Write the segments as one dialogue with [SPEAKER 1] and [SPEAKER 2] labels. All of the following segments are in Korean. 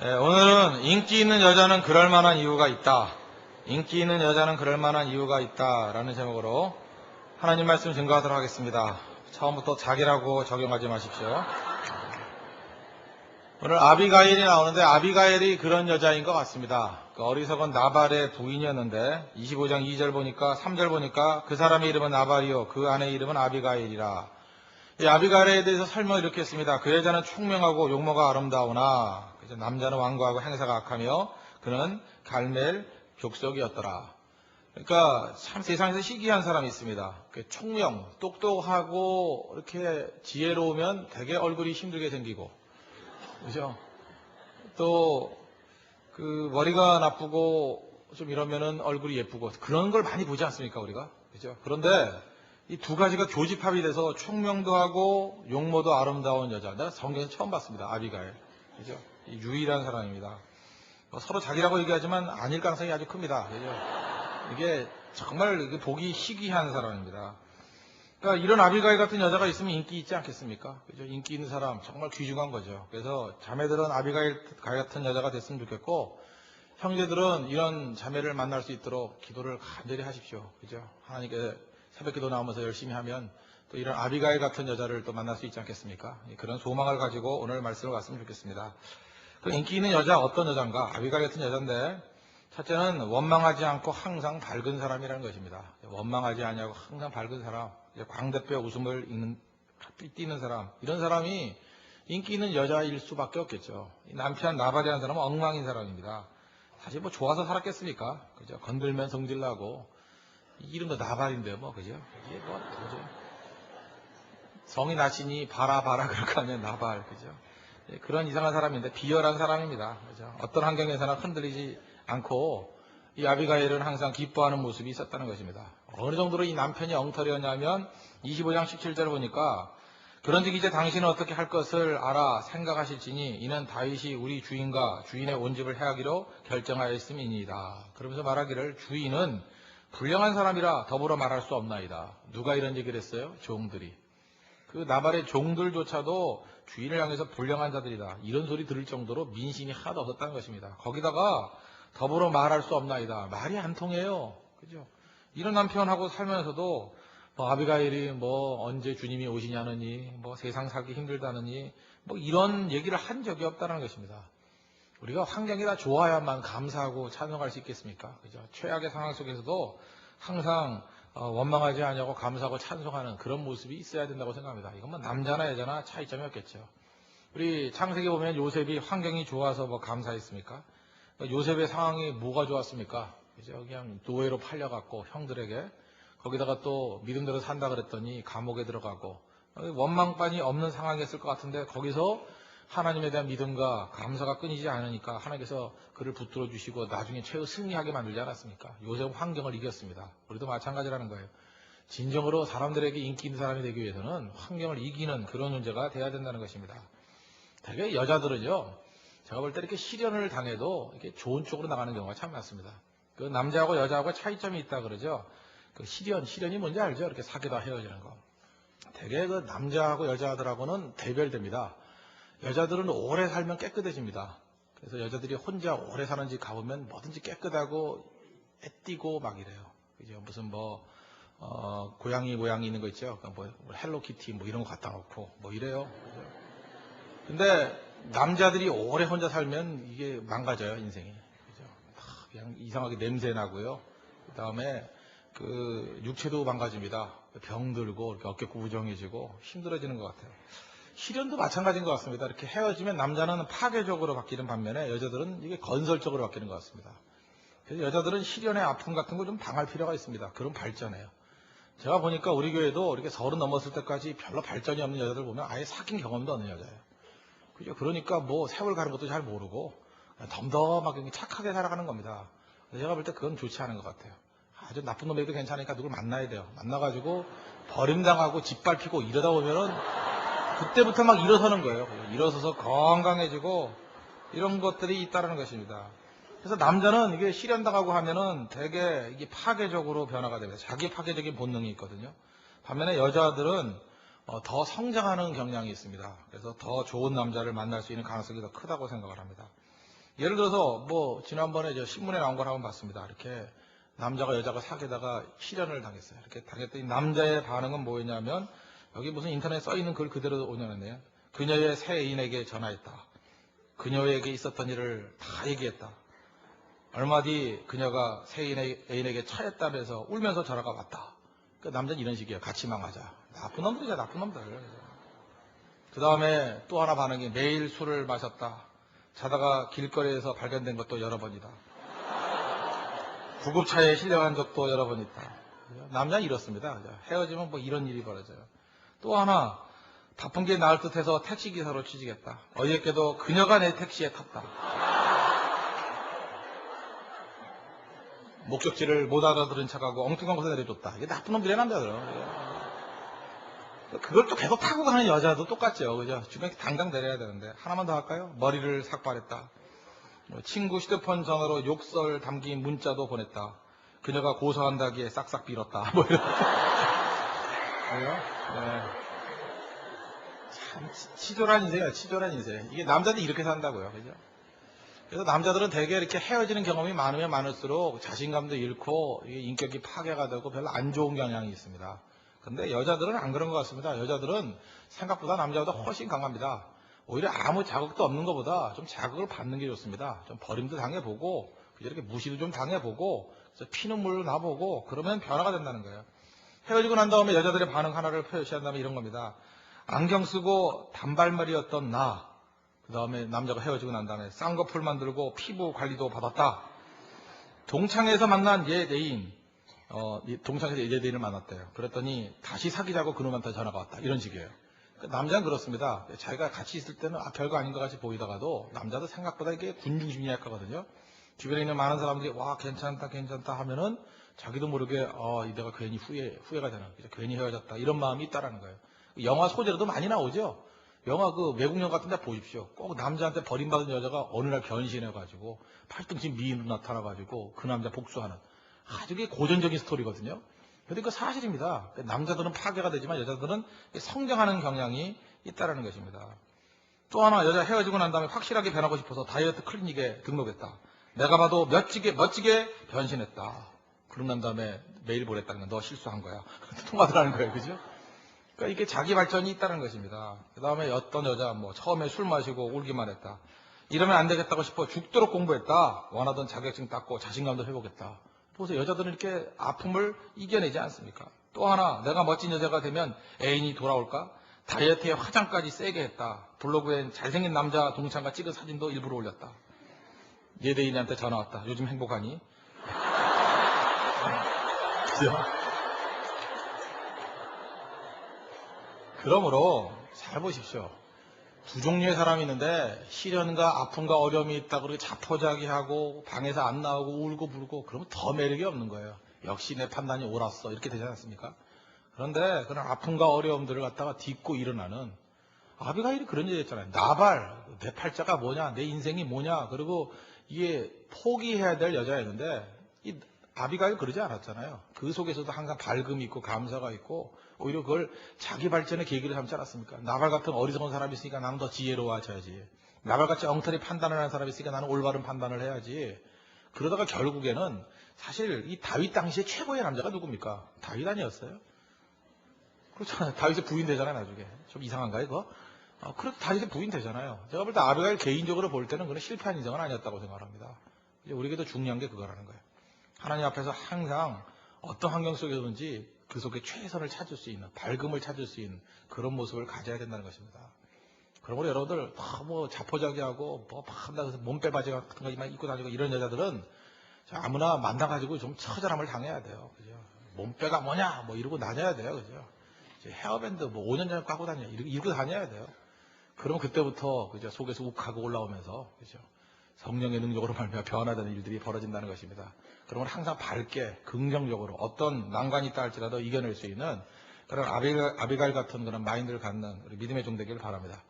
[SPEAKER 1] 오늘은 인기 있는 여자는 그럴 만한 이유가 있다. 인기 있는 여자는 그럴 만한 이유가 있다. 라는 제목으로 하나님 말씀 증거하도록 하겠습니다. 처음부터 자기라고 적용하지 마십시오. 오늘 아비가일이 나오는데 아비가일이 그런 여자인 것 같습니다. 그 어리석은 나발의 부인이었는데 25장 2절 보니까 3절 보니까 그 사람의 이름은 나발이요 그 아내의 이름은 아비가일이라. 이 아비가일에 대해서 설명을 이렇게 했습니다. 그 여자는 총명하고 용모가 아름다우나 남자는 완고하고 행사가 악하며 그는 갈멜 족속이었더라. 그러니까 참 세상에서 희귀한 사람이 있습니다. 총명, 똑똑하고 이렇게 지혜로우면 되게 얼굴이 힘들게 생기고, 그죠? 또 그 머리가 나쁘고 좀 이러면은 얼굴이 예쁘고 그런 걸 많이 보지 않습니까 우리가? 그죠? 그런데 이 두 가지가 교집합이 돼서 총명도 하고 용모도 아름다운 여자. 내가 성경에서 처음 봤습니다. 아비가일. 그죠? 유일한 사람입니다. 서로 자기라고 얘기하지만 아닐 가능성이 아주 큽니다. 그죠? 이게 정말 보기 희귀한 사람입니다. 그러니까 이런 아비가일 같은 여자가 있으면 인기 있지 않겠습니까? 그죠? 인기 있는 사람 정말 귀중한 거죠. 그래서 자매들은 아비가일 같은 여자가 됐으면 좋겠고 형제들은 이런 자매를 만날 수 있도록 기도를 간절히 하십시오. 그죠? 하나님께 새벽기도 나오면서 열심히 하면 또 이런 아비가일 같은 여자를 또 만날 수 있지 않겠습니까? 그런 소망을 가지고 오늘 말씀을 왔으면 좋겠습니다. 그 인기 있는 여자 어떤 여자인가? 아비가일 같은 여자인데 첫째는 원망하지 않고 항상 밝은 사람이라는 것입니다. 원망하지 않냐고 항상 밝은 사람, 광대뼈 웃음을 띠는 사람, 이런 사람이 인기 있는 여자일 수밖에 없겠죠. 남편 나발이라는 사람은 엉망인 사람입니다. 사실 뭐 좋아서 살았겠습니까? 그죠? 건들면 성질나고 이름도 나발인데요, 뭐 그죠? 이게 뭐 그죠? 성이 나시니 바라 그렇게 하면 나발, 그죠? 그런 이상한 사람인데 비열한 사람입니다. 그죠? 어떤 환경에서나 흔들리지 않고 이 아비가일은 항상 기뻐하는 모습이 있었다는 것입니다. 어느 정도로 이 남편이 엉터리였냐면 25장 17절 보니까 그런즉 이제 당신은 어떻게 할 것을 알아 생각하실지니 이는 다윗이 우리 주인과 주인의 온 집을 해하기로 결정하였음이니이다. 그러면서 말하기를 주인은 불량한 사람이라 더불어 말할 수 없나이다. 누가 이런 얘기를 했어요? 종들이. 그 나발의 종들조차도 주인을 향해서 불량한 자들이다. 이런 소리 들을 정도로 민심이 하나도 없었다는 것입니다. 거기다가 더불어 말할 수 없나이다. 말이 안 통해요. 그죠? 이런 남편하고 살면서도 뭐 아비가일이 뭐 언제 주님이 오시냐느니 뭐 세상 살기 힘들다느니 뭐 이런 얘기를 한 적이 없다는 것입니다. 우리가 환경이 다 좋아야만 감사하고 찬송할 수 있겠습니까? 그죠? 최악의 상황 속에서도 항상 원망하지 않냐고 감사하고 찬송하는 그런 모습이 있어야 된다고 생각합니다. 이건 뭐 남자나 여자나 차이점이 없겠죠. 우리 창세기 보면 요셉이 환경이 좋아서 뭐 감사했습니까? 요셉의 상황이 뭐가 좋았습니까? 그죠? 그냥 노예로 팔려갖고 형들에게 거기다가 또 믿음대로 산다 그랬더니 감옥에 들어가고 원망반이 없는 상황이었을 것 같은데 거기서 하나님에 대한 믿음과 감사가 끊이지 않으니까 하나님께서 그를 붙들어 주시고 나중에 최후 승리하게 만들지 않았습니까? 요셉은 환경을 이겼습니다. 우리도 마찬가지라는 거예요. 진정으로 사람들에게 인기 있는 사람이 되기 위해서는 환경을 이기는 그런 존재가 돼야 된다는 것입니다. 되게 여자들은요, 제가 볼 때 이렇게 시련을 당해도 이렇게 좋은 쪽으로 나가는 경우가 참 많습니다. 그 남자하고 여자하고 차이점이 있다 그러죠. 그 시련이 뭔지 알죠? 이렇게 사귀다 헤어지는 거. 되게 그 남자하고 여자들하고는 대별됩니다. 여자들은 오래 살면 깨끗해집니다. 그래서 여자들이 혼자 오래 사는 집 가보면 뭐든지 깨끗하고 애띠고 막 이래요. 그죠? 무슨 고양이 모양이 있는 거 있죠? 뭐 헬로키티 뭐 이런 거 갖다 놓고 뭐 이래요. 그죠? 근데 남자들이 오래 혼자 살면 이게 망가져요, 인생이. 그죠? 그냥 이상하게 냄새 나고요. 그 다음에 그 육체도 망가집니다. 병들고 이렇게 어깨 구부정해지고 힘들어지는 것 같아요. 시련도 마찬가지인 것 같습니다. 이렇게 헤어지면 남자는 파괴적으로 바뀌는 반면에 여자들은 이게 건설적으로 바뀌는 것 같습니다. 그래서 여자들은 시련의 아픔 같은 거 좀 당할 필요가 있습니다. 그럼 발전해요. 제가 보니까 우리 교회도 이렇게 30 넘었을 때까지 별로 발전이 없는 여자들 보면 아예 사귄 경험도 없는 여자예요. 그죠? 그러니까 뭐 세월 가는 것도 잘 모르고 덤덤하게 착하게 살아가는 겁니다. 제가 볼 때 그건 좋지 않은 것 같아요. 아주 나쁜 놈에도 괜찮으니까 누굴 만나야 돼요. 만나가지고 버림당하고 짓밟히고 이러다 보면은 그때부터 막 일어서는 거예요. 일어서서 건강해지고 이런 것들이 있다는 것입니다. 그래서 남자는 이게 실현당하고 하면은 되게 이게 파괴적으로 변화가 됩니다. 자기 파괴적인 본능이 있거든요. 반면에 여자들은 더 성장하는 경향이 있습니다. 그래서 더 좋은 남자를 만날 수 있는 가능성이 더 크다고 생각을 합니다. 예를 들어서 뭐 지난번에 저 신문에 나온 걸 한번 봤습니다. 이렇게 남자가 여자가 사귀다가 실연을 당했어요. 이렇게 당했더니 남자의 반응은 뭐였냐면 여기 무슨 인터넷에 써 있는 글 그대로 오냐는데요. 그녀의 새 애인에게 전화했다. 그녀에게 있었던 일을 다 얘기했다. 얼마 뒤 그녀가 새 애인에게 차였다면서 울면서 전화가 왔다. 그 남자는 이런 식이에요. 같이 망하자. 나쁜 놈들이죠, 나쁜 놈들. 그 다음에 또 하나 반응이 매일 술을 마셨다. 자다가 길거리에서 발견된 것도 여러 번이다. 구급차에 실려간 적도 여러 번 있다. 남자는 이렇습니다. 헤어지면 뭐 이런 일이 벌어져요. 또 하나, 바쁜 게 나을 듯해서 택시기사로 취직했다. 어저께도 그녀가 내 택시에 탔다. 목적지를 못 알아들은 척하고 엉뚱한 곳에 내려줬다. 이게 나쁜 놈들의 남자들은. 그걸 또 계속 타고 가는 여자도 똑같죠. 그죠? 주변에 당장 내려야 되는데. 하나만 더 할까요? 머리를 삭발했다. 친구 휴대폰 전화로 욕설 담긴 문자도 보냈다. 그녀가 고소한다기에 싹싹 빌었다. 뭐 이런. 네. 참 치졸한 인생이야, 치졸한 인생. 이게 남자들이 이렇게 산다고요. 그죠? 그래서 남자들은 대개 이렇게 헤어지는 경험이 많으면 많을수록 자신감도 잃고 인격이 파괴가 되고 별로 안 좋은 경향이 있습니다. 근데 여자들은 안 그런 것 같습니다. 여자들은 생각보다 남자보다 훨씬 강합니다. 오히려 아무 자극도 없는 것보다 좀 자극을 받는 게 좋습니다. 좀 버림도 당해보고 이렇게 무시도 좀 당해보고 피눈물도 나보고 그러면 변화가 된다는 거예요. 헤어지고 난 다음에 여자들의 반응 하나를 표시한다면 이런 겁니다. 안경 쓰고 단발머리였던 나. 그 다음에 남자가 헤어지고 난 다음에 쌍꺼풀 만들고 피부 관리도 받았다. 동창에서 만난 옛 애인. 동창에서 옛 애인을 만났대요. 그랬더니 다시 사귀자고 그놈한테 전화가 왔다. 이런 식이에요. 남자는 그렇습니다. 자기가 같이 있을 때는 별거 아닌 것 같이 보이다가도 남자도 생각보다 이게 군중심이 약하거든요. 주변에 있는 많은 사람들이 와 괜찮다 괜찮다 하면은 자기도 모르게 내가 괜히 후회가 되나 괜히 헤어졌다 이런 마음이 있다라는 거예요. 영화 소재로도 많이 나오죠. 영화 그 외국 영화 같은 데 보십시오. 꼭 남자한테 버림받은 여자가 어느 날 변신해가지고 팔등신 미인으로 나타나가지고 그 남자 복수하는 아주 고전적인 스토리거든요. 근데 그 사실입니다. 남자들은 파괴가 되지만 여자들은 성장하는 경향이 있다는 것입니다. 또 하나 여자 헤어지고 난 다음에 확실하게 변하고 싶어서 다이어트 클리닉에 등록했다. 내가 봐도 멋지게 변신했다. 그러고 난 다음에 메일 보냈다는 건 너 실수한 거야. 통화들하는 거예요. 그죠? 그러니까 이게 자기 발전이 있다는 것입니다. 그 다음에 어떤 여자 처음에 술 마시고 울기만 했다. 이러면 안 되겠다고 싶어 죽도록 공부했다. 원하던 자격증 땄고 자신감도 회복했다. 보세요. 여자들은 이렇게 아픔을 이겨내지 않습니까? 또 하나 내가 멋진 여자가 되면 애인이 돌아올까? 다이어트에 화장까지 세게 했다. 블로그엔 잘생긴 남자 동창과 찍은 사진도 일부러 올렸다. 옛 애인한테 전화 왔다. 요즘 행복하니? 그죠? 그러므로 잘 보십시오. 두 종류의 사람이 있는데 시련과 아픔과 어려움이 있다 그러고 자포자기하고 방에서 안 나오고 울고 불고 그러면 더 매력이 없는 거예요. 역시 내 판단이 옳았어 이렇게 되지 않습니까? 그런데 그런 아픔과 어려움들을 갖다가 딛고 일어나는 아비가일이 그런 얘기했잖아요. 나발 내 팔자가 뭐냐 내 인생이 뭐냐 그리고 이게 포기해야 될 여자였는데 이 아비가일 그러지 않았잖아요. 그 속에서도 항상 밝음이 있고 감사가 있고 오히려 그걸 자기 발전의 계기를 삼지 않았습니까? 나발 같은 어리석은 사람이 있으니까 나는 더 지혜로워져야지. 나발같이 엉터리 판단을 하는 사람이 있으니까 나는 올바른 판단을 해야지. 그러다가 결국에는 사실 이 다윗 당시에 최고의 남자가 누굽니까? 다윗 아니었어요? 그렇잖아요. 다윗의 부인 되잖아요 나중에. 좀 이상한가요 그거? 그래도 다윗의 부인 되잖아요. 제가 볼 때 아비가일 개인적으로 볼 때는 그런 실패한 인생은 아니었다고 생각합니다. 우리에게도 중요한 게 그거라는 거예요. 하나님 앞에서 항상 어떤 환경 속에서든지 그 속에 최선을 찾을 수 있는, 밝음을 찾을 수 있는 그런 모습을 가져야 된다는 것입니다. 그러므로 여러분들 자포자기하고 몸빼 바지 같은 거만 입고 다니고 이런 여자들은 아무나 만나가지고 좀 처절함을 당해야 돼요. 그죠? 몸빼가 뭐냐 이러고 다녀야 돼요. 그죠? 헤어밴드 5년 전에 까고 다녀 이러고 다녀야 돼요. 그럼 그때부터 그죠? 속에서 욱하고 올라오면서 그죠? 성령의 능력으로 말미암아 변화되는 일들이 벌어진다는 것입니다. 그러면 항상 밝게 긍정적으로 어떤 난관이 있다 할지라도 이겨낼 수 있는 그런 아비가일 같은 그런 마인드를 갖는 우리 믿음의 종 되기를 바랍니다.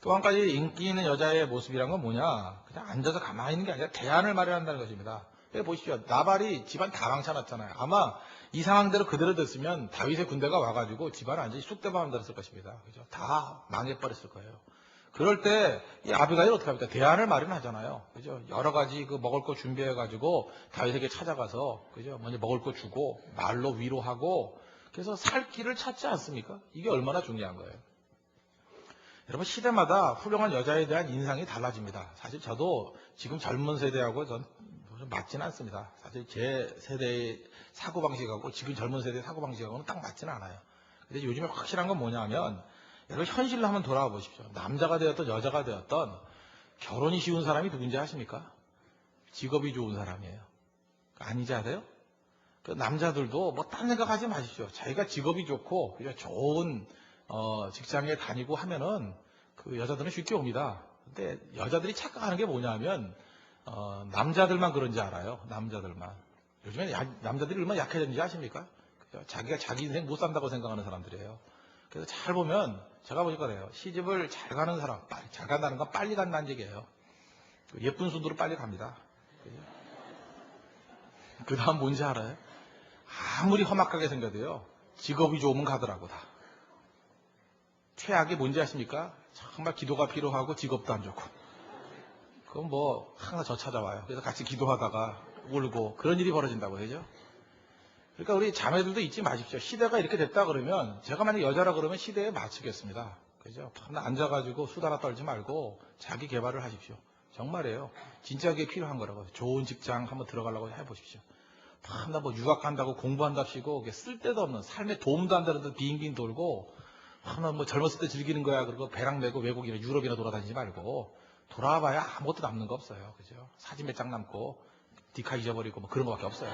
[SPEAKER 1] 또 한 가지 인기 있는 여자의 모습이란 건 뭐냐? 그냥 앉아서 가만히 있는 게 아니라 대안을 마련한다는 것입니다. 여기 보십시오. 나발이 집안 다 망쳐놨잖아요. 아마 이 상황대로 그대로 됐으면 다윗의 군대가 와가지고 집안을 완전히 쑥대밭 만들었을 것입니다. 그죠? 다 망해버렸을 거예요. 그럴 때 이 아비가일 어떻게 합니까? 대안을 마련하잖아요. 그죠? 여러 가지 그 먹을 거 준비해가지고 다윗에게 찾아가서 그죠? 먼저 먹을 거 주고 말로 위로하고 그래서 살 길을 찾지 않습니까? 이게 얼마나 중요한 거예요. 여러분 시대마다 훌륭한 여자에 대한 인상이 달라집니다. 사실 저도 지금 젊은 세대하고 전 맞지는 않습니다. 사실 제 세대의 사고방식하고 지금 젊은 세대의 사고방식하고는 딱 맞지는 않아요. 근데 요즘에 확실한 건 뭐냐면 여러분 현실로 한번 돌아와 보십시오. 남자가 되었던 여자가 되었던 결혼이 쉬운 사람이 누군지 아십니까? 직업이 좋은 사람이에요. 아니지 않아요? 그 남자들도 뭐 딴 생각하지 마십시오. 자기가 직업이 좋고 좋은 직장에 다니고 하면은 그 여자들은 쉽게 옵니다. 근데 여자들이 착각하는 게 뭐냐면 남자들만 그런지 알아요. 남자들만. 요즘에 남자들이 얼마나 약해졌는지 아십니까? 그죠? 자기가 자기 인생 못 산다고 생각하는 사람들이에요. 그래서 잘 보면 제가 보니까 그래요. 시집을 잘 가는 사람, 잘 간다는 건 빨리 간다는 얘기예요. 예쁜 순으로 빨리 갑니다. 그 다음 뭔지 알아요? 아무리 험악하게 생겨도요. 직업이 좋으면 가더라고 다. 최악이 뭔지 아십니까? 정말 기도가 필요하고 직업도 안 좋고. 그건 뭐 항상 저 찾아와요. 그래서 같이 기도하다가 울고 그런 일이 벌어진다고 그러죠. 그러니까 우리 자매들도 잊지 마십시오. 시대가 이렇게 됐다 그러면 제가 만약 여자라 그러면 시대에 맞추겠습니다. 그죠? 앉아가지고 수다나 떨지 말고 자기 개발을 하십시오. 정말이에요. 진짜 그게 필요한 거라고요. 좋은 직장 한번 들어가려고 해보십시오. 밤낮 뭐 유학 간다고 공부한답시고 쓸데도 없는 삶에 도움도 안 되는 데 빙빙 돌고 밤낮 뭐 젊었을 때 즐기는 거야 그리고 배랑 메고 외국이나 유럽이나 돌아다니지 말고 돌아와봐야 아무것도 남는 거 없어요. 그죠? 사진 몇 장 남고 디카 잊어버리고 뭐 그런 거밖에 없어요.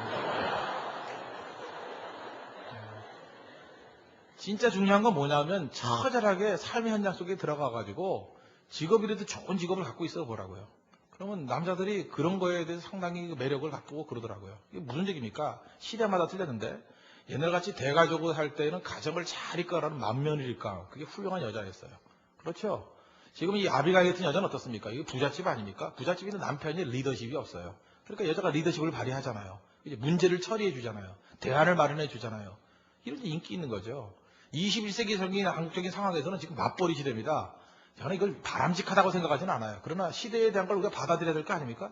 [SPEAKER 1] 진짜 중요한 건 뭐냐면 처절하게 삶의 현장 속에 들어가가지고 직업이라도 좋은 직업을 갖고 있어 보라고요. 그러면 남자들이 그런 거에 대해서 상당히 매력을 갖고 그러더라고요. 이게 무슨 얘기입니까? 시대마다 틀렸는데 옛날같이 대가족으로 살 때는 가정을 잘 이끌어가는 맏며느리일까? 그게 훌륭한 여자였어요. 그렇죠? 지금 이 아비가일 같은 여자는 어떻습니까? 이게 부잣집 아닙니까? 부잣집에는 남편이 리더십이 없어요. 그러니까 여자가 리더십을 발휘하잖아요. 이제 문제를 처리해 주잖아요. 대안을 마련해 주잖아요. 이런 게 인기 있는 거죠. 21세기적인 한국적인 상황에서는 지금 맞벌이 시대입니다. 저는 이걸 바람직하다고 생각하지는 않아요. 그러나 시대에 대한 걸 우리가 받아들여야 될 거 아닙니까?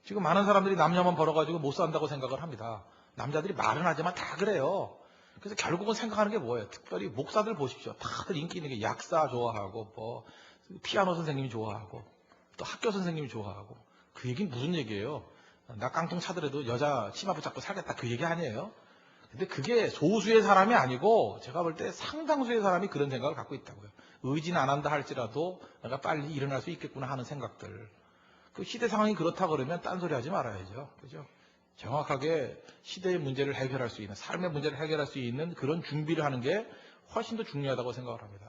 [SPEAKER 1] 지금 많은 사람들이 남녀만 벌어가지고 못 산다고 생각을 합니다. 남자들이 말은 하지만 다 그래요. 그래서 결국은 생각하는 게 뭐예요? 특별히 목사들 보십시오. 다들 인기 있는 게 약사 좋아하고 뭐 피아노 선생님이 좋아하고 또 학교 선생님이 좋아하고 그 얘기는 무슨 얘기예요? 나 깡통 차더라도 여자 치마 붙잡고 살겠다 그 얘기 아니에요? 근데 그게 소수의 사람이 아니고 제가 볼 때 상당수의 사람이 그런 생각을 갖고 있다고요. 의지는 안 한다 할지라도 내가 빨리 일어날 수 있겠구나 하는 생각들. 그 시대 상황이 그렇다 그러면 딴소리 하지 말아야죠. 그죠? 정확하게 시대의 문제를 해결할 수 있는, 삶의 문제를 해결할 수 있는 그런 준비를 하는 게 훨씬 더 중요하다고 생각을 합니다.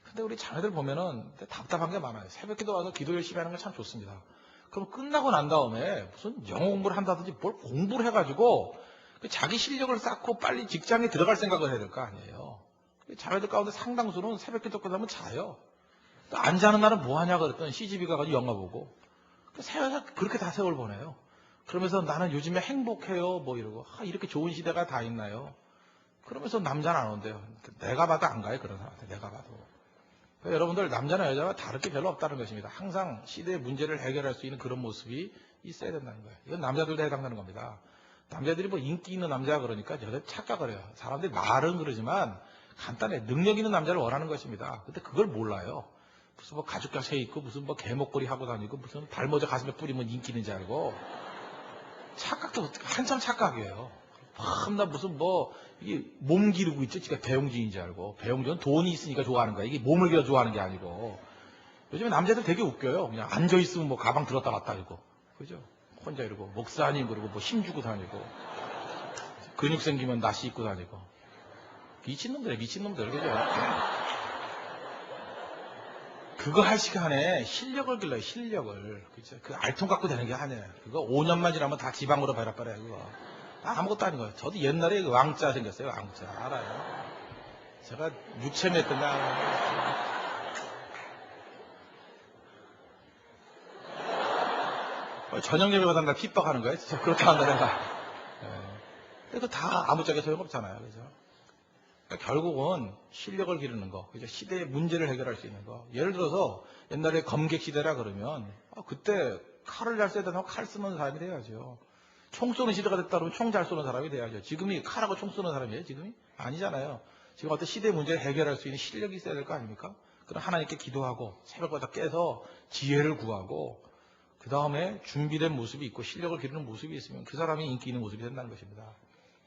[SPEAKER 1] 근데 우리 자매들 보면은 답답한 게 많아요. 새벽기도 와서 기도 열심히 하는 건 참 좋습니다. 그럼 끝나고 난 다음에 무슨 영어 공부를 한다든지 뭘 공부를 해가지고 자기 실력을 쌓고 빨리 직장에 들어갈 생각을 해야 될 거 아니에요. 자매들 가운데 상당수는 새벽기도 끝나면 자요. 안 자는 날은 뭐 하냐 그랬더니 CGV 가가지고 영화 보고 그렇게 다 세월 보내요. 그러면서 나는 요즘에 행복해요 뭐 이러고 이렇게 좋은 시대가 다 있나요? 그러면서 남자는 안 온대요. 내가 봐도 안 가요 그런 사람한테 내가 봐도. 여러분들 남자나 여자가 다를 게 별로 없다는 것입니다. 항상 시대의 문제를 해결할 수 있는 그런 모습이 있어야 된다는 거예요. 이건 남자들도 해당되는 겁니다. 남자들이 뭐 인기 있는 남자 그러니까 여자 착각을 해요. 사람들이 말은 그러지만 간단해. 능력 있는 남자를 원하는 것입니다. 근데 그걸 몰라요. 무슨 뭐 가죽 자세 있고 무슨 뭐 개목걸이 하고 다니고 무슨 발모자 가슴에 뿌리면 인기 있는지 알고 착각도 한참 착각이에요. 나 무슨 뭐 이게 몸 기르고 있죠. 지가 배용진인지 알고 배용진은 돈이 있으니까 좋아하는 거야. 이게 몸을 기려 좋아하는 게 아니고 요즘에 남자들 되게 웃겨요. 그냥 앉아 있으면 뭐 가방 들었다 놨다 이러고 그죠? 혼자 이러고 목사님 그러고 뭐 힘주고 다니고 근육 생기면 나시 입고 다니고 미친놈들이에요. 미친놈들 그죠? 그거 할 시간에 실력을 길러요. 실력을 그죠? 그 알통 갖고 되는 게 아니에요. 그거 5년만 지나면 다 지방으로 발라버려요. 그거 아무것도 아닌 거예요. 저도 옛날에 왕자 생겼어요. 왕자 알아요? 제가 유체했던 날 저녁 예배 받은 날 핍박하는 거예요. 진짜 그렇게 한다 내가. 근데 그거 다 아무짝에 소용없잖아요. 그죠? 그러니까 결국은 실력을 기르는 거, 그죠? 시대의 문제를 해결할 수 있는 거. 예를 들어서 옛날에 검객 시대라 그러면 그때 칼을 잘 써야 되나 칼 쓰는 사람이 돼야죠. 총 쏘는 시대가 됐다 그러면 총 잘 쏘는 사람이 돼야죠. 지금이 칼하고 총 쏘는 사람이에요, 지금이? 아니잖아요. 지금 어떤 시대의 문제를 해결할 수 있는 실력이 있어야 될 거 아닙니까? 그럼 하나님께 기도하고 새벽마다 깨서 지혜를 구하고 그 다음에 준비된 모습이 있고 실력을 기르는 모습이 있으면 그 사람이 인기 있는 모습이 된다는 것입니다.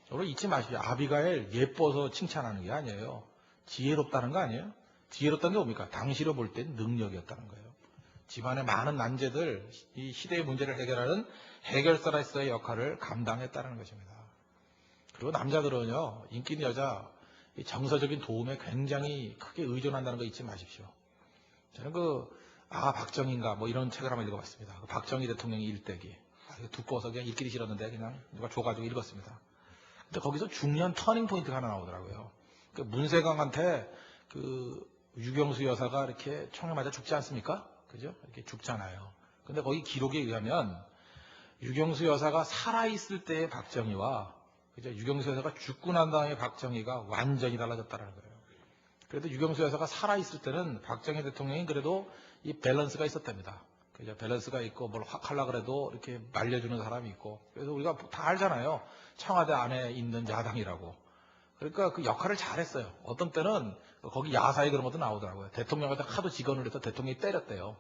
[SPEAKER 1] 여러분 잊지 마십시오. 아비가일 예뻐서 칭찬하는 게 아니에요. 지혜롭다는 거 아니에요? 지혜롭다는 게 뭡니까? 당시로 볼 땐 능력이었다는 거예요. 집안의 많은 난제들, 이 시대의 문제를 해결하는 해결사로서의 역할을 감당했다는 것입니다. 그리고 남자들은요, 인기 있는 여자, 이 정서적인 도움에 굉장히 크게 의존한다는 거 잊지 마십시오. 저는 박정희인가 뭐 이런 책을 한번 읽어봤습니다. 박정희 대통령의 일대기. 두꺼워서 그냥 읽기 싫었는데 그냥 누가 줘가지고 읽었습니다. 근데 거기서 중요한 터닝 포인트가 하나 나오더라고요. 문세광한테 유경수 여사가 이렇게 총에 맞아 죽지 않습니까? 그죠? 이렇게 죽잖아요. 근데 거기 기록에 의하면 유경수 여사가 살아있을 때의 박정희와 그죠? 유경수 여사가 죽고 난 다음에 박정희가 완전히 달라졌다는 거예요. 그래도 유경수 여사가 살아있을 때는 박정희 대통령이 그래도 이 밸런스가 있었답니다. 그죠? 밸런스가 있고 뭘 확 하려고 그래도 이렇게 말려주는 사람이 있고. 그래서 우리가 다 알잖아요. 청와대 안에 있는 야당이라고. 그러니까 그 역할을 잘했어요. 어떤 때는 거기 야사에 그런 것도 나오더라고요. 대통령한테 하도 직언을 해서 대통령이 때렸대요.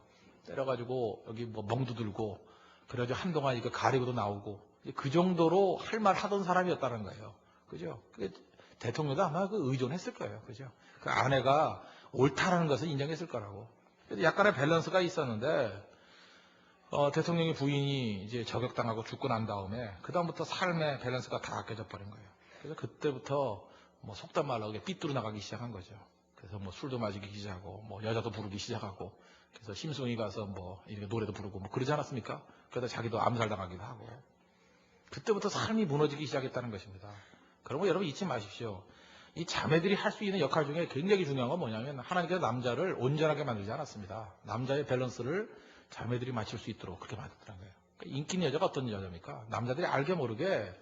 [SPEAKER 1] 때려가지고 여기 뭐 멍도 들고 그래가지고 한동안 이거 가리고도 나오고 그 정도로 할 말 하던 사람이었다는 거예요. 그죠? 대통령도 아마 의존했을 거예요. 그죠? 그 아내가 옳다라는 것을 인정했을 거라고. 약간의 밸런스가 있었는데 대통령의 부인이 이제 저격당하고 죽고 난 다음에 그다음부터 삶의 밸런스가 다 깨져 버린 거예요. 그래서 그때부터 뭐 속단 말로 삐뚤어 나가기 시작한 거죠. 그래서 뭐 술도 마시기 시작하고 뭐 여자도 부르기 시작하고 그래서 심승이 가서 뭐 이렇게 노래도 부르고 뭐 그러지 않았습니까? 그러다 자기도 암살당하기도 하고 그때부터 삶이 무너지기 시작했다는 것입니다. 그런 거 여러분 잊지 마십시오. 이 자매들이 할 수 있는 역할 중에 굉장히 중요한 건 뭐냐면 하나님께서 남자를 온전하게 만들지 않았습니다. 남자의 밸런스를 자매들이 맞출 수 있도록 그렇게 만들더라는 거예요. 그러니까 인기 있는 여자가 어떤 여자입니까? 남자들이 알게 모르게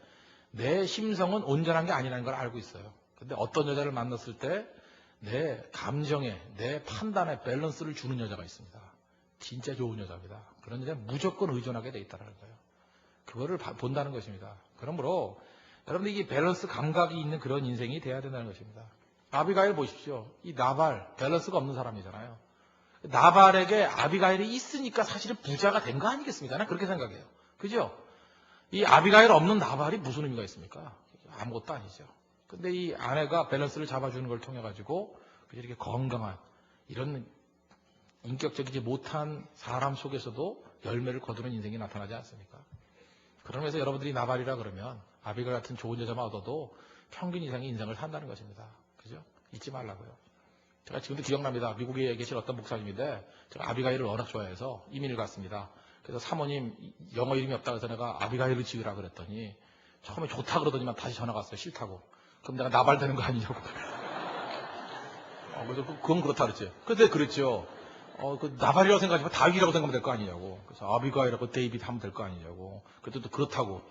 [SPEAKER 1] 내 심성은 온전한 게 아니라는 걸 알고 있어요. 근데 어떤 여자를 만났을 때 내 감정에, 내 판단에 밸런스를 주는 여자가 있습니다. 진짜 좋은 여자입니다. 그런 여자는 무조건 의존하게 돼 있다는 거예요. 그거를 본다는 것입니다. 그러므로 여러분들 이게 밸런스 감각이 있는 그런 인생이 돼야 된다는 것입니다. 아비가일 보십시오. 이 나발 밸런스가 없는 사람이잖아요. 나발에게 아비가일이 있으니까 사실은 부자가 된 거 아니겠습니까? 나는 그렇게 생각해요. 그죠? 이 아비가일 없는 나발이 무슨 의미가 있습니까? 아무것도 아니죠. 근데 이 아내가 밸런스를 잡아주는 걸 통해 가지고 이렇게 건강한 이런 인격적이지 못한 사람 속에서도 열매를 거두는 인생이 나타나지 않습니까? 그러면서 여러분들이 나발이라 그러면 아비가일 같은 좋은 여자만 얻어도 평균 이상의 인생을 산다는 것입니다. 그죠? 잊지 말라고요. 제가 지금도 기억납니다. 미국에 계신 어떤 목사님인데 제가 아비가일을 워낙 좋아해서 이민을 갔습니다. 그래서 사모님 영어 이름이 없다고 해서 내가 아비가일을 지으라 그랬더니 처음에 좋다 그러더니만 다시 전화가 왔어요. 싫다고. 그럼 내가 나발 되는 거 아니냐고. 그래서 그건 그렇다 그랬죠. 근데 그랬죠. 나발이라고 생각하지만 다윗이라고 생각하면 될 거 아니냐고. 그래서 아비가일하고 데이빗 하면 될 거 아니냐고. 그래도 또 그렇다고.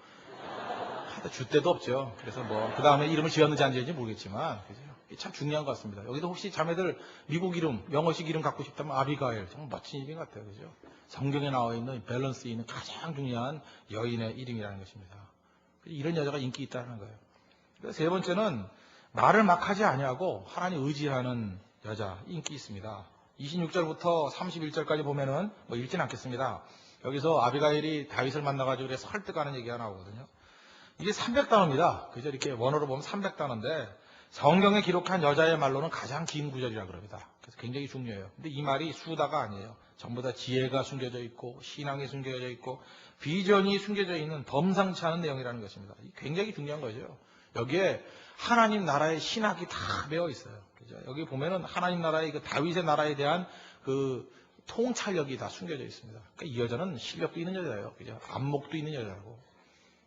[SPEAKER 1] 줄 데도 없죠. 그래서 그 다음에 이름을 지었는지 안 지었는지 모르겠지만, 그죠? 참 중요한 것 같습니다. 여기도 혹시 자매들 미국 이름, 영어식 이름 갖고 싶다면 아비가일. 정말 멋진 이름 같아요. 그죠? 성경에 나와 있는 밸런스 있는 가장 중요한 여인의 이름이라는 것입니다. 이런 여자가 인기 있다는 거예요. 세 번째는 말을 막 하지 아니하고 하나님 의지하는 여자, 인기 있습니다. 26절부터 31절까지 보면은 읽진 않겠습니다. 여기서 아비가일이 다윗을 만나가지고 그래서 설득하는 얘기가 나오거든요. 이게 300단어입니다. 그죠? 이렇게 원어로 보면 300단어인데 성경에 기록한 여자의 말로는 가장 긴 구절이라 그럽니다. 그래서 굉장히 중요해요. 근데 이 말이 수다가 아니에요. 전부 다 지혜가 숨겨져 있고 신앙이 숨겨져 있고 비전이 숨겨져 있는 범상치 않은 내용이라는 것입니다. 굉장히 중요한 거죠. 여기에 하나님 나라의 신학이 다 배어 있어요. 그죠? 여기 보면은 하나님 나라의 다윗의 나라에 대한 통찰력이 다 숨겨져 있습니다. 그러니까 이 여자는 실력도 있는 여자예요. 그죠? 안목도 있는 여자고.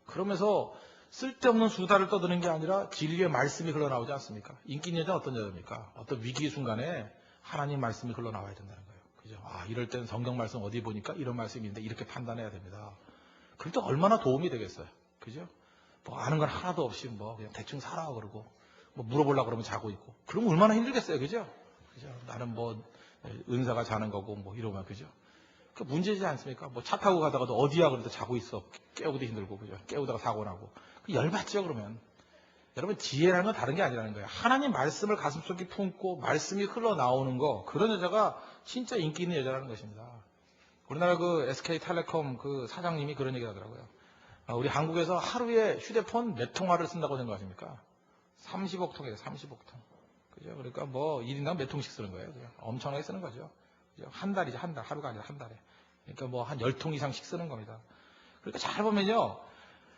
[SPEAKER 1] 그러면서 쓸데없는 수다를 떠드는 게 아니라 진리의 말씀이 흘러나오지 않습니까? 인기 있는 여자는 어떤 여자입니까? 어떤 위기의 순간에 하나님 말씀이 흘러나와야 된다는 거예요. 그죠? 이럴 땐 성경 말씀 어디 보니까 이런 말씀인데 이렇게 판단해야 됩니다. 그럴 때 얼마나 도움이 되겠어요. 그죠? 아는 건 하나도 없이 그냥 대충 살아 그러고 뭐 물어보려고 그러면 자고 있고. 그러면 얼마나 힘들겠어요. 그죠? 그죠? 나는 뭐 은사가 자는 거고 뭐 이러면 그죠? 그 문제지 않습니까? 뭐 차 타고 가다가도 어디야 그래도 자고 있어. 깨우기도 힘들고 그죠? 깨우다가 사고 나고. 그 열받죠 그러면. 여러분 지혜라는 건 다른 게 아니라는 거예요. 하나님 말씀을 가슴속에 품고 말씀이 흘러나오는 거, 그런 여자가 진짜 인기 있는 여자라는 것입니다. 우리나라 그 SK텔레콤 그 사장님이 그런 얘기 하더라고요. 우리 한국에서 하루에 휴대폰 몇 통화를 쓴다고 생각하십니까? 30억 통이에요. 30억 통. 그죠? 그러니까 뭐 1인당 몇 통씩 쓰는 거예요. 그죠? 엄청나게 쓰는 거죠. 그죠? 한 달이죠. 한 달. 하루가 아니라 한 달에. 그러니까 뭐 한 10통 이상씩 쓰는 겁니다. 그러니까 잘 보면요.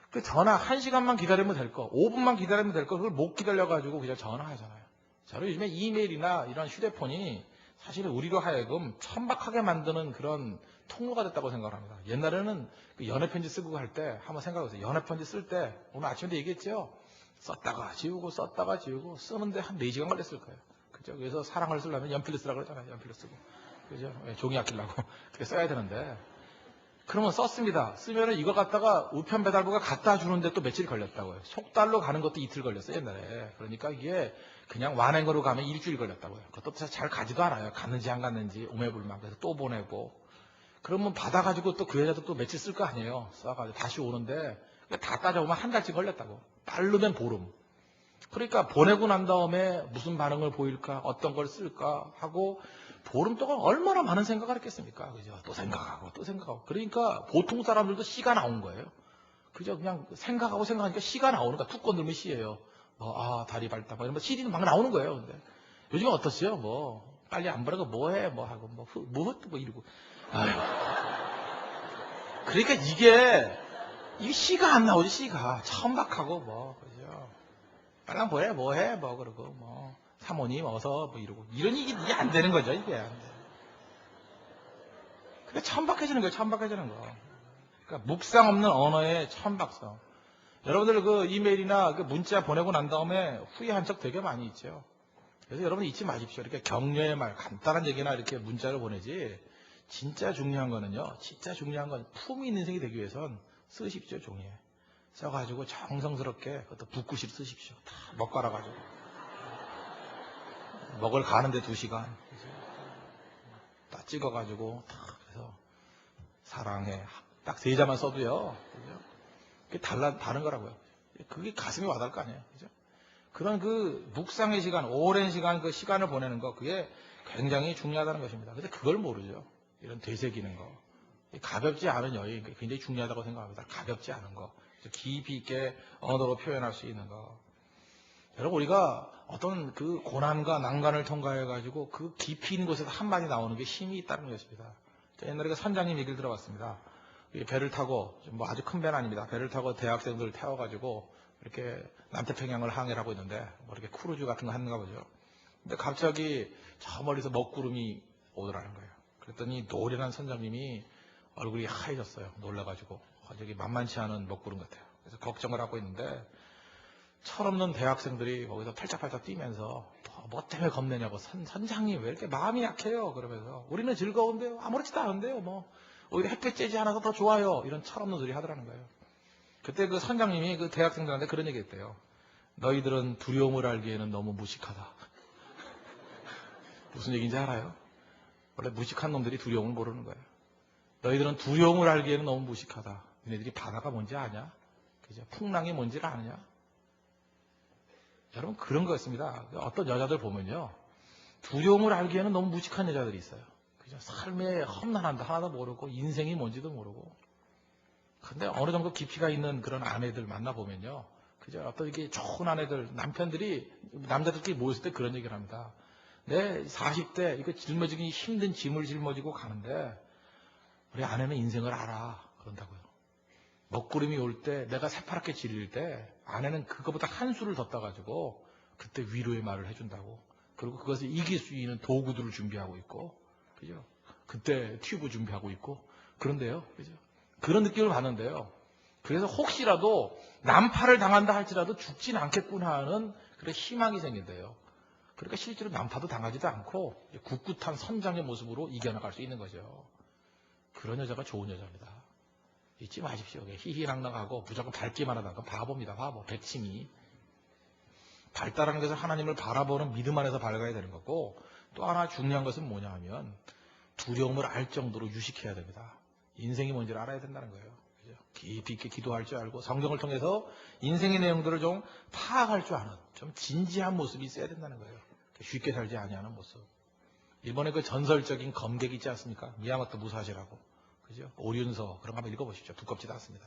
[SPEAKER 1] 그 전화 1시간만 기다리면 될 거, 5분만 기다리면 될 거, 그걸 못 기다려가지고 그냥 전화하잖아요. 저는 요즘에 이메일이나 이런 휴대폰이 사실은 우리로 하여금 천박하게 만드는 그런 통로가 됐다고 생각을 합니다. 옛날에는 그 연애편지 쓰고 할 때 한번 생각해보세요. 연애편지 쓸 때 오늘 아침에도 얘기했죠. 썼다가 지우고 썼다가 지우고 쓰는데 한 4시간 걸렸을 거예요. 그죠? 그래서 사랑을 쓰려면 연필로 쓰라고 그러잖아요. 연필로 쓰고. 그죠? 종이 아끼려고. 그렇게 써야 되는데. 그러면 썼습니다. 쓰면은 이거 갖다가 우편 배달부가 갖다 주는데 또 며칠 걸렸다고요. 속달로 가는 것도 이틀 걸렸어요, 옛날에. 그러니까 이게 그냥 완행으로 가면 일주일 걸렸다고요. 그것도 잘 가지도 않아요. 갔는지 안 갔는지 오매불망. 그래서 또 보내고. 그러면 받아가지고 또 그 여자도 또 며칠 쓸 거 아니에요. 써가지고 다시 오는데 다 따져보면 한 달씩 걸렸다고. 빠르면 보름. 그러니까 보내고 난 다음에 무슨 반응을 보일까, 어떤 걸 쓸까 하고 보름 동안 얼마나 많은 생각을 했겠습니까? 그죠? 또 생각하고 또 생각하고. 그러니까 보통 사람들도 씨가 나온 거예요. 그죠? 그냥 생각하고 생각하니까 씨가 나오는 거야. 툭 건들면 씨예요. 다리 밟다. 뭐 이런 CD는 막 나오는 거예요. 근데 요즘은 어떻어요? 뭐 빨리 안 보내고 뭐해? 뭐 하고 뭐 이러고. 아유. 그러니까 이게 씨가 안 나오지. 씨가 천박하고 뭐 그죠? 빨랑 보내 뭐해? 뭐 그러고 뭐 사모님 어서 뭐 이러고 이런 얘기 이게 안 되는 거죠. 이게 안 돼. 그러니까 천박해지는 거예요. 천박해지는 거. 그러니까 묵상 없는 언어의 천박성. 여러분들 그 이메일이나 그 문자 보내고 난 다음에 후회한 적 되게 많이 있죠. 그래서 여러분 잊지 마십시오. 이렇게 격려의 말, 간단한 얘기나 이렇게 문자를 보내지. 진짜 중요한 거는요. 진짜 중요한 건 품위 있는 인생이 되기 위해선 쓰십시오. 종이에. 써가지고 정성스럽게 그것도 붓글씨로 쓰십시오. 다 먹갈아가지고. 먹을 가는데 2시간. 딱 찍어가지고 다 그래서 사랑해. 딱 3자만 써도요. 그죠? 그게 다른 거라고요. 그게 가슴에 와닿을 거 아니에요. 그죠? 그런 그 묵상의 시간, 오랜 시간 그 시간을 보내는 거, 그게 굉장히 중요하다는 것입니다. 근데 그걸 모르죠. 이런 되새기는 거. 가볍지 않은 여행, 굉장히 중요하다고 생각합니다. 가볍지 않은 거. 깊이 있게 언어로 표현할 수 있는 거. 여러분, 우리가 어떤 그 고난과 난간을 통과해가지고 그 깊이 있는 곳에서 한마디 나오는 게 힘이 있다는 것입니다. 옛날에 그 선장님 얘기를 들어봤습니다. 배를 타고, 뭐 아주 큰 배는 아닙니다. 배를 타고 대학생들을 태워가지고 이렇게 남태평양을 항해를 하고 있는데, 뭐 이렇게 크루즈 같은 거 하는가 보죠. 근데 갑자기 저 멀리서 먹구름이 오더라는 거예요. 그랬더니 노련한 선장님이 얼굴이 하얘졌어요. 놀라가지고. 저기 만만치 않은 먹구름 같아요. 그래서 걱정을 하고 있는데, 철없는 대학생들이 거기서 팔짝팔짝 뛰면서 뭐 때문에 겁내냐고. 선장님 왜 이렇게 마음이 약해요? 그러면서 우리는 즐거운데요. 아무렇지도 않은데요. 뭐 오히려 햇볕 쬐지 않아서 더 좋아요. 이런 철없는 소리 하더라는 거예요. 그때 그 선장님이 그 대학생들한테 그런 얘기 했대요. 너희들은 두려움을 알기에는 너무 무식하다. 무슨 얘기인지 알아요? 원래 무식한 놈들이 두려움을 모르는 거예요. 너희들은 두려움을 알기에는 너무 무식하다. 너희들이 바다가 뭔지 아냐? 그죠? 풍랑이 뭔지를 아느냐? 여러분 그런 거였습니다. 어떤 여자들 보면요. 두려움을 알기에는 너무 무식한 여자들이 있어요. 그죠? 삶의 험난함도 하나도 모르고 인생이 뭔지도 모르고. 근데 어느 정도 깊이가 있는 그런 아내들 만나보면요. 그죠? 어떤 이게 좋은 아내들, 남자들끼리 모였을 때 그런 얘기를 합니다. 내 40대 이거 짊어지기 힘든 짐을 짊어지고 가는데 우리 아내는 인생을 알아. 그런다고요. 먹구름이 올 때 내가 새파랗게 질릴 때 아내는 그거보다 한 수를 더 따가지고 그때 위로의 말을 해준다고. 그리고 그것을 이길 수 있는 도구들을 준비하고 있고, 그죠? 그때 튜브 준비하고 있고, 그런데요, 그죠? 그런 느낌을 받는데요. 그래서 혹시라도 난파를 당한다 할지라도 죽진 않겠구나 하는 그런 희망이 생긴대요. 그러니까 실제로 난파도 당하지도 않고 굳굳한 선장의 모습으로 이겨나갈 수 있는 거죠. 그런 여자가 좋은 여자입니다. 잊지 마십시오. 희희낙낙하고 무조건 밝기만 하다가 바보입니다. 바보, 백치미. 발달하는 것은 하나님을 바라보는 믿음 안에서 밝아야 되는 거고, 또 하나 중요한 것은 뭐냐 하면 두려움을 알 정도로 유식해야 됩니다. 인생이 뭔지를 알아야 된다는 거예요. 그죠? 깊이 있게 기도할 줄 알고 성경을 통해서 인생의 내용들을 좀 파악할 줄 아는 좀 진지한 모습이 있어야 된다는 거예요. 쉽게 살지 아니하는 모습. 일본의 그 전설적인 검객 있지 않습니까? 미야모토 무사시라고. 그죠? 오륜서 그런 거 한번 읽어보십시오. 두껍지도 않습니다.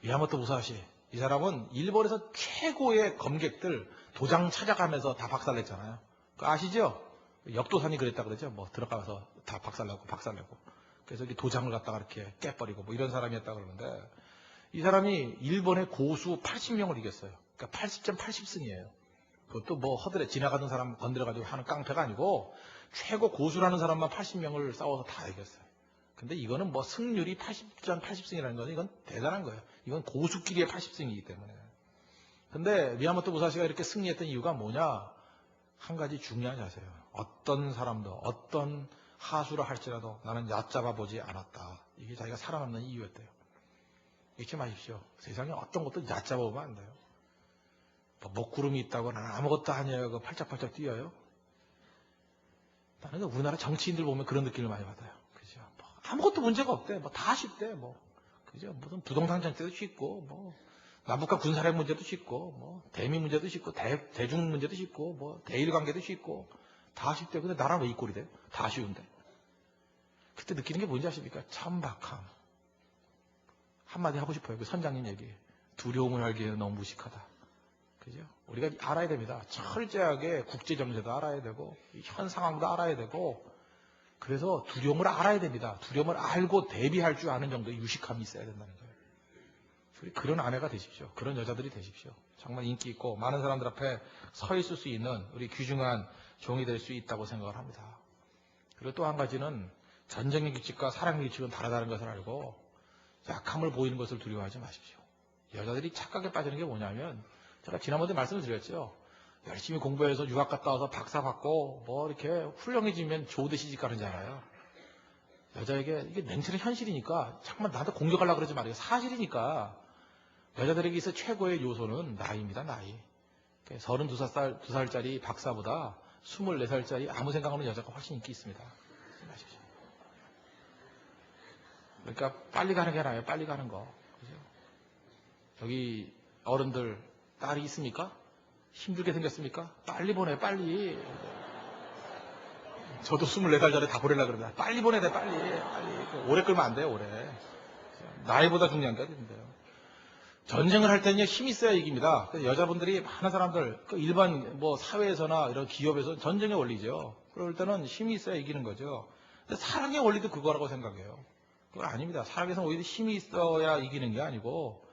[SPEAKER 1] 미야모토 무사시. 이 사람은 일본에서 최고의 검객들 도장 찾아가면서 다 박살냈잖아요. 그거 아시죠? 역도산이 그랬다 그러죠. 뭐 들어가서 다 박살내고. 그래서 이 도장을 갖다가 이렇게 깨버리고 뭐 이런 사람이었다 그러는데, 이 사람이 일본의 고수 80명을 이겼어요. 그러니까 80점 80승이에요. 그것도 뭐 허들에 지나가던 사람 건드려가지고 하는 깡패가 아니고 최고 고수라는 사람만 80명을 싸워서 다 이겼어요. 근데 이거는 뭐 승률이 80점 80승이라는 거는 이건 대단한 거예요. 이건 고수끼리의 80승이기 때문에. 근데 미야모토 무사시가 이렇게 승리했던 이유가 뭐냐? 한 가지 중요한 자세예요. 어떤 사람도 어떤 하수를 할지라도 나는 얕잡아 보지 않았다. 이게 자기가 살아남는 이유였대요. 잊지 마십시오. 세상에 어떤 것도 얕잡아 보면 안 돼요. 뭐 먹구름이 있다고 나는 아무것도 아니에요. 그 팔짝팔짝 뛰어요. 나는 우리나라 정치인들 보면 그런 느낌을 많이 받아요. 그죠? 뭐 아무것도 문제가 없대. 뭐 다 쉽대. 뭐 그죠? 무슨 부동산 정책도 쉽고, 뭐 남북한 군사력 문제도 쉽고, 뭐 대미 문제도 쉽고, 대중 문제도 쉽고, 뭐 대일 관계도 쉽고, 다 쉽대. 근데 나라 왜 이 꼴이 돼요? 다 쉬운데. 그때 느끼는 게 뭔지 아십니까? 천박함. 한마디 하고 싶어요. 그 선장님 얘기. 두려움을 알기에는 너무 무식하다. 그죠? 우리가 알아야 됩니다. 철저하게 국제정세도 알아야 되고, 현 상황도 알아야 되고, 그래서 두려움을 알아야 됩니다. 두려움을 알고 대비할 줄 아는 정도의 유식함이 있어야 된다는 거예요. 그런 아내가 되십시오. 그런 여자들이 되십시오. 정말 인기 있고 많은 사람들 앞에 서 있을 수 있는 우리 귀중한 종이 될 수 있다고 생각을 합니다. 그리고 또 한 가지는 전쟁의 규칙과 사랑의 규칙은 다르다는 것을 알고 약함을 보이는 것을 두려워하지 마십시오. 여자들이 착각에 빠지는 게 뭐냐면, 제가 지난번에 말씀을 드렸죠. 열심히 공부해서 유학 갔다 와서 박사 받고 뭐 이렇게 훌륭해지면 좋은데 시집 가는잖아요. 여자에게 이게 냉철한 현실이니까 잠깐만 나한테 공격하려고 그러지 말아요. 사실이니까. 여자들에게 있어 최고의 요소는 나이입니다. 나이. 32살짜리 박사보다 24살짜리 아무 생각 없는 여자가 훨씬 인기 있습니다. 아십시오. 그러니까 빨리 가는 게 나아요. 빨리 가는 거. 그죠? 여기 어른들 딸이 있습니까? 힘들게 생겼습니까? 빨리 보내, 빨리. 저도 24살 전에 다 보내려고 그러는데 빨리 보내야 돼, 빨리. 오래 끌면 안 돼요, 오래. 나이보다 중요한 게 어딘데요. 전쟁을 할 때는 힘이 있어야 이깁니다. 여자분들이 많은 사람들, 일반 뭐 사회에서나 이런 기업에서 전쟁의 원리죠. 그럴 때는 힘이 있어야 이기는 거죠. 근데 사랑의 원리도 그거라고 생각해요. 그건 아닙니다. 사랑에서는 오히려 힘이 있어야 이기는 게 아니고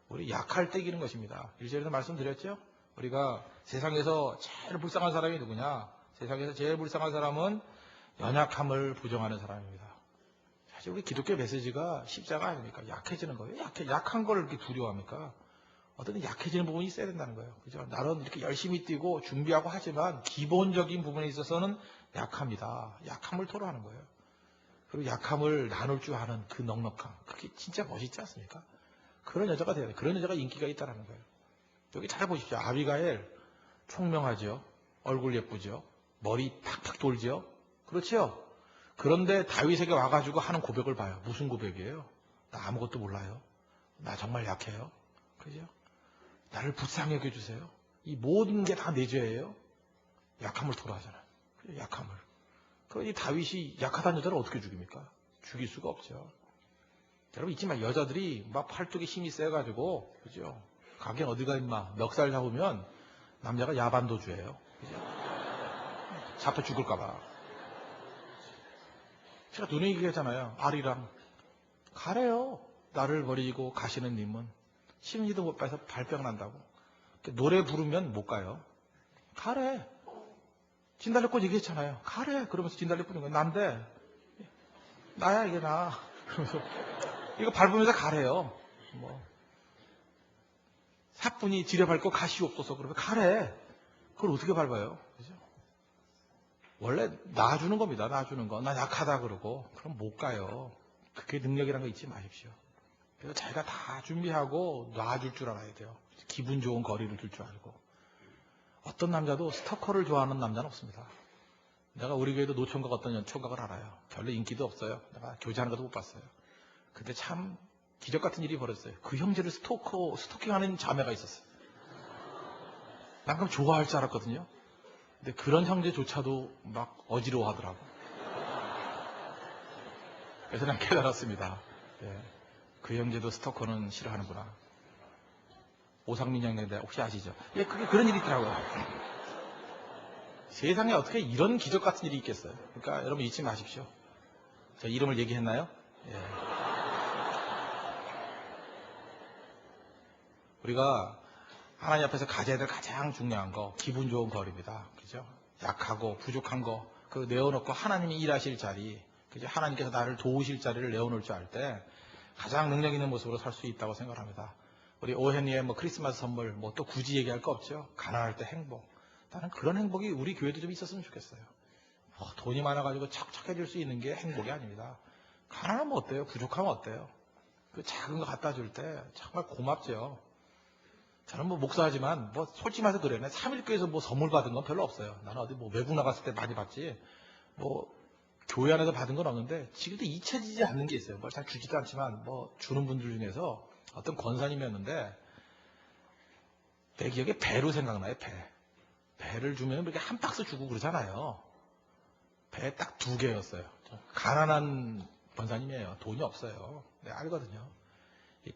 [SPEAKER 1] 우리 약할 때 이기는 것입니다. 1절에서 말씀드렸죠? 우리가 세상에서 제일 불쌍한 사람이 누구냐? 세상에서 제일 불쌍한 사람은 연약함을 부정하는 사람입니다. 사실 우리 기독교 메시지가 십자가 아닙니까? 약해지는 거예요. 약한 걸 이렇게 두려워합니까? 어떤 약해지는 부분이 있어야 된다는 거예요. 그죠? 나는 이렇게 열심히 뛰고 준비하고 하지만 기본적인 부분에 있어서는 약합니다. 약함을 토로하는 거예요. 그리고 약함을 나눌 줄 아는 그 넉넉함. 그게 진짜 멋있지 않습니까? 그런 여자가 돼야 돼요. 그런 여자가 인기가 있다는 거예요. 여기 잘 보십시오. 아비가일 총명하죠. 얼굴 예쁘죠. 머리 탁탁 돌죠. 그렇죠? 그런데 다윗에게 와가지고 하는 고백을 봐요. 무슨 고백이에요? 나 아무것도 몰라요. 나 정말 약해요. 그죠? 나를 불쌍히 여겨주세요. 이 모든 게 다 내 죄예요. 약함을 토로하잖아요. 약함을. 이 다윗이 약하다는 여자를 어떻게 죽입니까? 죽일 수가 없죠. 여러분 잊지 마. 여자들이 막 팔뚝에 힘이 세가지고, 그죠? 가긴 어디가 임마. 멱살 잡으면 남자가 야반도주예요. 그죠? 잡혀 죽을까봐. 제가 눈에 얘기했잖아요. 아리랑. 가래요. 나를 버리고 가시는 님은. 심지도 못 봐서 발병 난다고. 노래 부르면 못 가요. 가래. 진달래꽃 얘기했잖아요. 가래. 그러면서 진달래 뿌는 거예요. 난데. 나야, 이게 나. 그러면서. 이거 밟으면서 가래요. 뭐. 사뿐히 지뢰밟고 가시옵소서. 그러면 가래. 그걸 어떻게 밟아요? 그죠? 원래 놔주는 겁니다. 놔주는 거. 나 약하다 그러고. 그럼 못 가요. 그게 능력이라는 거 잊지 마십시오. 그래서 자기가 다 준비하고 놔줄 줄 알아야 돼요. 기분 좋은 거리를 둘 줄 알고. 어떤 남자도 스토커를 좋아하는 남자는 없습니다. 내가 우리 교회도 노총각 어떤 총각을 알아요. 별로 인기도 없어요. 내가 교제하는 것도 못 봤어요. 근데 참 기적 같은 일이 벌어졌어요. 그 형제를 스토킹하는 자매가 있었어요. 난 그럼 좋아할 줄 알았거든요. 근데 그런 형제조차도 막 어지러워하더라고. 그래서 난 깨달았습니다. 예, 그 형제도 스토커는 싫어하는구나. 오상민 형제인데 혹시 아시죠? 예, 그게 그런 일이 있더라고요. 세상에 어떻게 이런 기적 같은 일이 있겠어요? 그러니까 여러분 잊지 마십시오. 저 이름을 얘기했나요? 예. 우리가 하나님 앞에서 가져야 될 가장 중요한 거, 기분 좋은 거리입니다. 그죠? 약하고 부족한 거, 그 내어놓고 하나님이 일하실 자리, 그죠? 하나님께서 나를 도우실 자리를 내어놓을 줄 알 때 가장 능력 있는 모습으로 살 수 있다고 생각합니다. 우리 오현이의 뭐 크리스마스 선물, 뭐 또 굳이 얘기할 거 없죠? 가난할 때 행복. 나는 그런 행복이 우리 교회도 좀 있었으면 좋겠어요. 돈이 많아가지고 척척해질 수 있는 게 행복이 아닙니다. 가난하면 어때요? 부족하면 어때요? 그 작은 거 갖다 줄 때 정말 고맙죠. 저는 뭐 목사하지만 뭐 솔직히 말해서 그래요. 3일교회에서 뭐 선물 받은 건 별로 없어요. 나는 어디 뭐 외국 나갔을 때 많이 받지. 뭐 교회 안에서 받은 건 없는데 지금도 잊혀지지 않는 게 있어요. 뭐 잘 주지도 않지만 뭐 주는 분들 중에서 어떤 권사님이었는데 내 기억에 배로 생각나요. 배를 주면 이렇게 한 박스 주고 그러잖아요. 배 딱 2개였어요. 가난한 권사님이에요. 돈이 없어요. 내가 알거든요.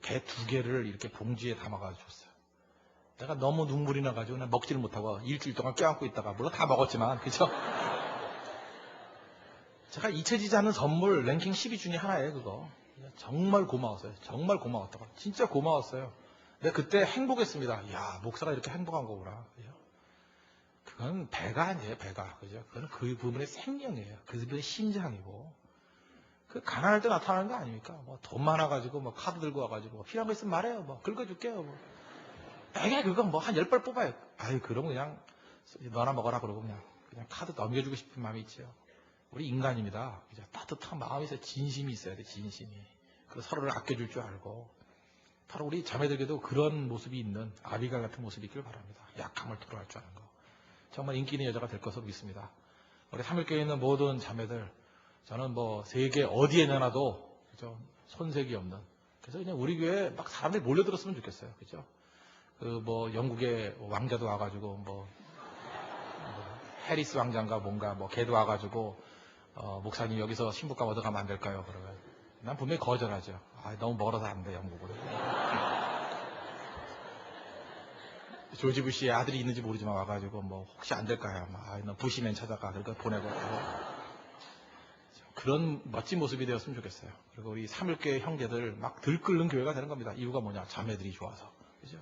[SPEAKER 1] 배 2개를 이렇게 봉지에 담아가지고 줬어요. 내가 너무 눈물이 나가지고 난 먹지를 못하고 일주일 동안 껴안고 있다가 물론 다 먹었지만 그죠? 제가 잊혀지지 않는 선물 랭킹 10위 중에 하나예요. 그거 정말 고마웠어요. 정말 고마웠다고 진짜 고마웠어요. 근데 그때 행복했습니다. 야, 목사가 이렇게 행복한 거구나. 그죠? 그건 배가 아니에요. 배가 그죠? 그건 그 부분의 생명이에요. 그 부분의 심장이고 그 가난할 때 나타나는 거 아닙니까? 뭐 돈 많아가지고 뭐 카드 들고 와가지고 뭐 필요한 거 있으면 말해요. 뭐 긁어줄게요. 뭐 에게 그건 뭐 한 10발 뽑아요. 아유 그러면 그냥 너나 먹어라 그러고 그냥 카드 넘겨주고 싶은 마음이 있죠. 우리 인간입니다. 그죠? 따뜻한 마음이 있어요. 진심이 있어야 돼. 진심이. 그 서로를 아껴줄 줄 알고 바로 우리 자매들에게도 그런 모습이 있는 아비가일 같은 모습이 있길 바랍니다. 약함을 토로할 줄 아는 거. 정말 인기 있는 여자가 될 것으로 믿습니다. 우리 삼일교회에 있는 모든 자매들 저는 뭐 세계 어디에 내놔도 그죠? 손색이 없는 그래서 그냥 우리 교회에 막 사람들이 몰려들었으면 좋겠어요. 그죠? 그 뭐 영국의 왕자도 와가지고 뭐 해리스 왕자인가 뭔가 뭐 걔도 와가지고 목사님 여기서 신부감 얻어가면 안 될까요? 그러면 난 분명히 거절하죠. 너무 멀어서 안 돼 영국으로. 조지 부시의 아들이 있는지 모르지만 와가지고 뭐 혹시 안 될까요? 너 부시맨 찾아가 그러니까 보내고 그런 멋진 모습이 되었으면 좋겠어요. 그리고 우리 삼일교회 형제들 막 들끓는 교회가 되는 겁니다. 이유가 뭐냐? 자매들이 좋아서. 그죠?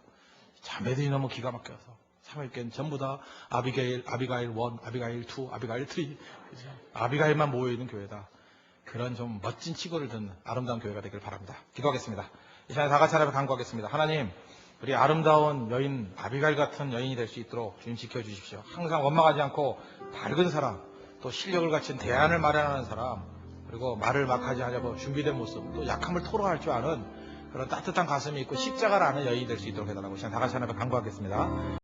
[SPEAKER 1] 자매들이 너무 기가 막혀서. 삼일교회는 전부 다 아비가일 1, 아비가일 2, 아비가일 3. 그죠? 아비가일만 모여있는 교회다. 그런 좀 멋진 치고를 듣는 아름다운 교회가 되길 바랍니다. 기도하겠습니다. 이 시간에 다 같이 하나님 간구하겠습니다. 하나님, 우리 아름다운 여인, 아비가일 같은 여인이 될 수 있도록 주님 지켜주십시오. 항상 원망하지 않고 밝은 사람, 또 실력을 갖춘 대안을 마련하는 사람, 그리고 말을 막 하지 않으려고 준비된 모습, 또 약함을 토로할 줄 아는 그런 따뜻한 가슴이 있고 십자가를 아는 여인이 될 수 있도록 해달라고 시간 다 같이 하나님 간구하겠습니다.